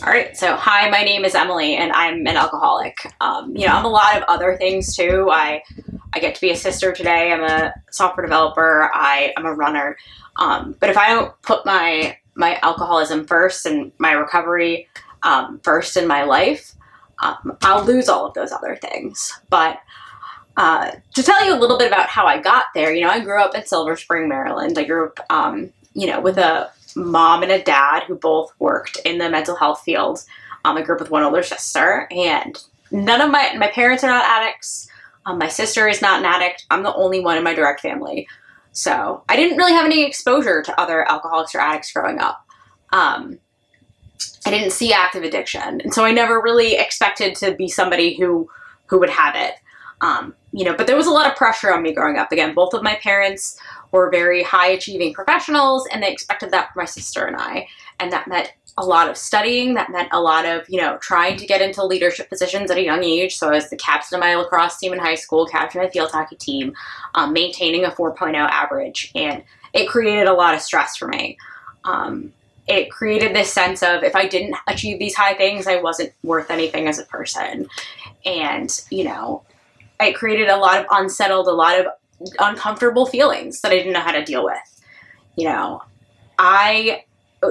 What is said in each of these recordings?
All right, so hi, my name is Emily, and I'm an alcoholic. I'm a lot of other things too. I get to be a sister today. I'm a software developer. I'm a runner. But if I don't put my alcoholism first and my recovery first in my life, I'll lose all of those other things. But to tell you a little bit about how I got there, I grew up in Silver Spring, Maryland. I grew up, with a mom and a dad who both worked in the mental health field. I grew up with one older sister, and none of my parents are not addicts. My sister is not an addict. I'm the only one in my direct family. So I didn't really have any exposure to other alcoholics or addicts growing up. I didn't see active addiction. And so I never really expected to be somebody who would have it. But there was a lot of pressure on me growing up. Again, both of my parents were very high achieving professionals, and they expected that for my sister and I. And that meant a lot of studying. That meant a lot of, trying to get into leadership positions at a young age. So I was the captain of my lacrosse team in high school, captain of my field hockey team, maintaining a 4.0 average. And it created a lot of stress for me. It created this sense of if I didn't achieve these high things, I wasn't worth anything as a person. And, it created a lot of unsettled, a lot of uncomfortable feelings that I didn't know how to deal with. I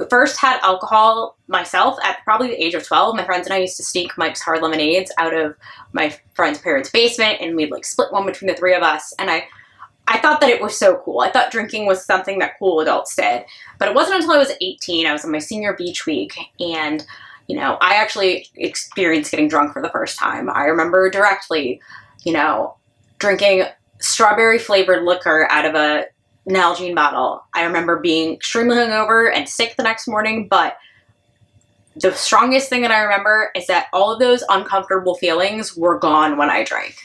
first had alcohol myself at probably the age of 12. My friends and I used to sneak Mike's Hard Lemonades out of my friend's parents' basement, and we'd split one between the three of us. And I thought that it was so cool. I thought drinking was something that cool adults did. But it wasn't until I was 18, I was on my senior beach week, and I actually experienced getting drunk for the first time. I remember directly, drinking strawberry flavored liquor out of a Nalgene bottle. I remember being extremely hungover and sick the next morning, but the strongest thing that I remember is that all of those uncomfortable feelings were gone when I drank.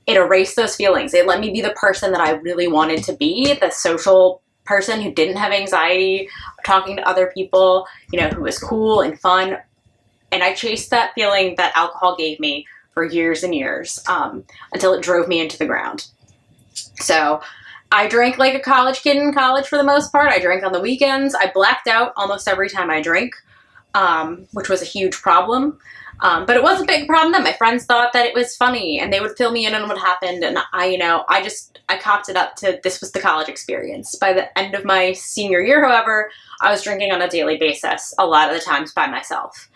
It erased those feelings. It let me be the person that I really wanted to be, the social person who didn't have anxiety, talking to other people, who was cool and fun. And I chased that feeling that alcohol gave me for years and years, until it drove me into the ground. So I drank like a college kid in college for the most part. I drank on the weekends. I blacked out almost every time I drank, which was a huge problem. But it was a big problem then. My friends thought that it was funny, and they would fill me in on what happened. And I copped it up to this was the college experience. By the end of my senior year, however, I was drinking on a daily basis, a lot of the times by myself.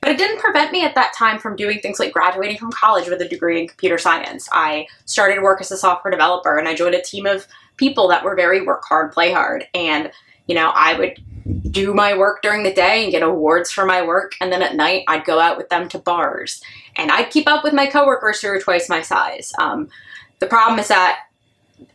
But it didn't prevent me at that time from doing things like graduating from college with a degree in computer science. I started work as a software developer, and I joined a team of people that were very work hard, play hard. And, I would do my work during the day and get awards for my work. And then at night, I'd go out with them to bars. And I'd keep up with my coworkers who were twice my size. The problem is that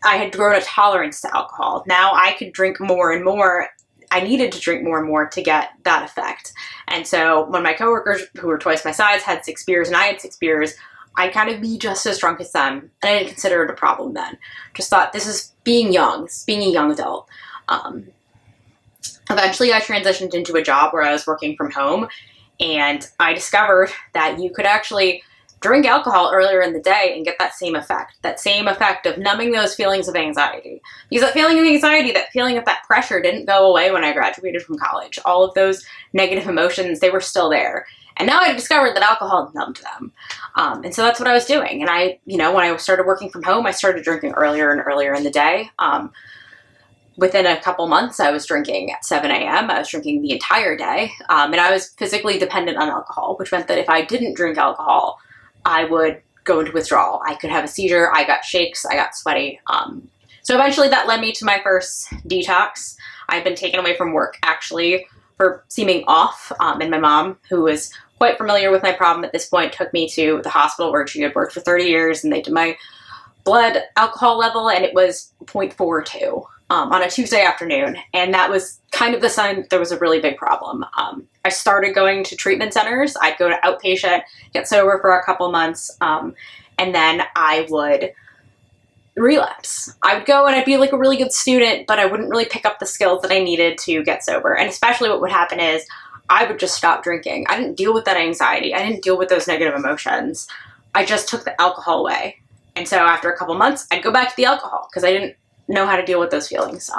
I had grown a tolerance to alcohol. Now I could drink more and more. I needed to drink more and more to get that effect. And so when my coworkers who were twice my size had 6 beers and I had 6 beers, I'd kind of be just as drunk as them. And I didn't consider it a problem then. Just thought this is being young. This is being a young adult. Eventually I transitioned into a job where I was working from home, and I discovered that you could actually drink alcohol earlier in the day and get that same effect of numbing those feelings of anxiety. Because that feeling of anxiety, that feeling of that pressure didn't go away when I graduated from college. All of those negative emotions, they were still there. And now I discovered that alcohol numbed them. And so that's what I was doing. And when I started working from home, I started drinking earlier and earlier in the day. Within a couple months, I was drinking at 7 a.m. I was drinking the entire day. And I was physically dependent on alcohol, which meant that if I didn't drink alcohol, I would go into withdrawal. I could have a seizure. I got shakes. I got sweaty. So eventually that led me to my first detox. I've been taken away from work actually for seeming off. And my mom, who was quite familiar with my problem at this point, took me to the hospital where she had worked for 30 years, and they did my blood alcohol level, and it was 0.42 on a Tuesday afternoon. And that was kind of the sign that there was a really big problem. I started going to treatment centers. I'd go to outpatient, get sober for a couple months, and then I would relapse. I would go and I'd be like a really good student, but I wouldn't really pick up the skills that I needed to get sober. And especially what would happen is I would just stop drinking. I didn't deal with that anxiety. I didn't deal with those negative emotions. I just took the alcohol away. And so after a couple months, I'd go back to the alcohol because I didn't know how to deal with those feelings.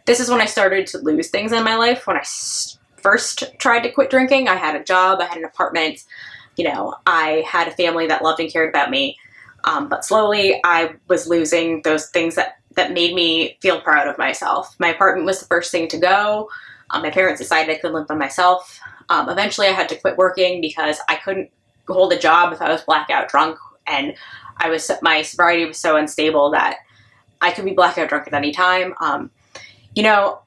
This is when I started to lose things in my life, when I first tried to quit drinking. I had a job, I had an apartment, you know, I had a family that loved and cared about me. But slowly I was losing those things that made me feel proud of myself. My apartment was the first thing to go. My parents decided I could live by myself. Eventually I had to quit working because I couldn't hold a job if I was blackout drunk, and my sobriety was so unstable that I could be blackout drunk at any time. You know,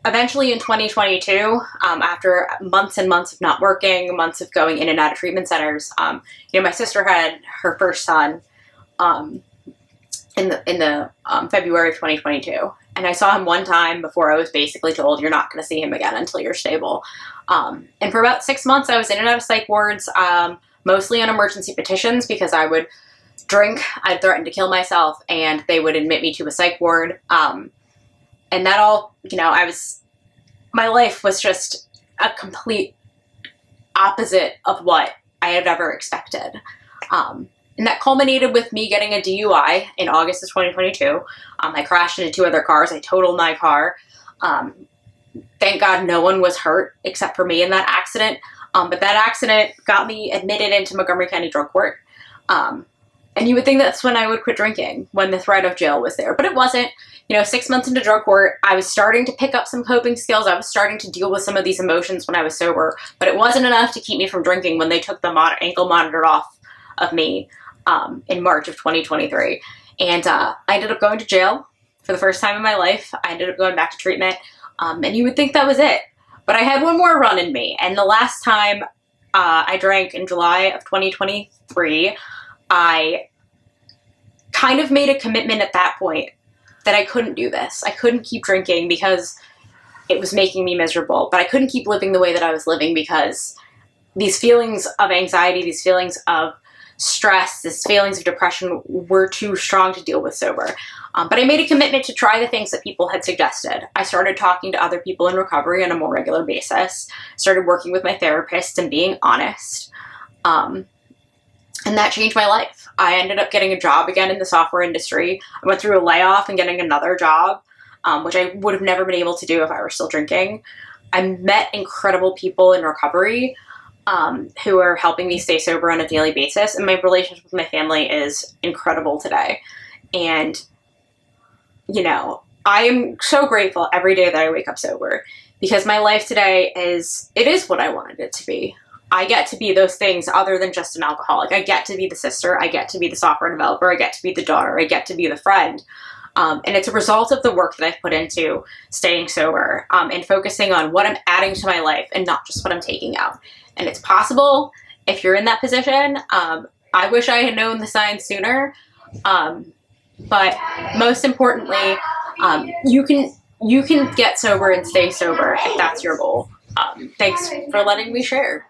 eventually in 2022, after months and months of not working, months of going in and out of treatment centers, you know, my sister had her first son in the February of 2022. And I saw him one time before I was basically told, you're not going to see him again until you're stable. And for about 6 months, I was in and out of psych wards, mostly on emergency petitions because I would drink, I'd threaten to kill myself, and they would admit me to a psych ward. And that all, you know, my life was just a complete opposite of what I had ever expected. And that culminated with me getting a DUI in August of 2022. I crashed into 2 other cars. I totaled my car. Thank God no one was hurt except for me in that accident. But that accident got me admitted into Montgomery County Drug Court. And you would think that's when I would quit drinking, when the threat of jail was there. But it wasn't. You know, 6 months into drug court, I was starting to pick up some coping skills. I was starting to deal with some of these emotions when I was sober. But it wasn't enough to keep me from drinking when they took the ankle monitor off of me in March of 2023. And I ended up going to jail for the first time in my life. I ended up going back to treatment. And you would think that was it. But I had one more run in me. And the last time I drank in July of 2023, I kind of made a commitment at that point that I couldn't do this. I couldn't keep drinking because it was making me miserable. But I couldn't keep living the way that I was living because these feelings of anxiety, these feelings of stress, these feelings of depression were too strong to deal with sober. But I made a commitment to try the things that people had suggested. I started talking to other people in recovery on a more regular basis, started working with my therapist and being honest. And that changed my life. I ended up getting a job again in the software industry. I went through a layoff and getting another job, which I would have never been able to do if I were still drinking. I met incredible people in recovery who are helping me stay sober on a daily basis. And my relationship with my family is incredible today. And, you know, I am so grateful every day that I wake up sober because my life today is what I wanted it to be. I get to be those things other than just an alcoholic. I get to be the sister. I get to be the software developer. I get to be the daughter. I get to be the friend. And it's a result of the work that I've put into staying sober and focusing on what I'm adding to my life and not just what I'm taking out. And it's possible if you're in that position. I wish I had known the signs sooner. But most importantly, you can get sober and stay sober if that's your goal. Thanks for letting me share.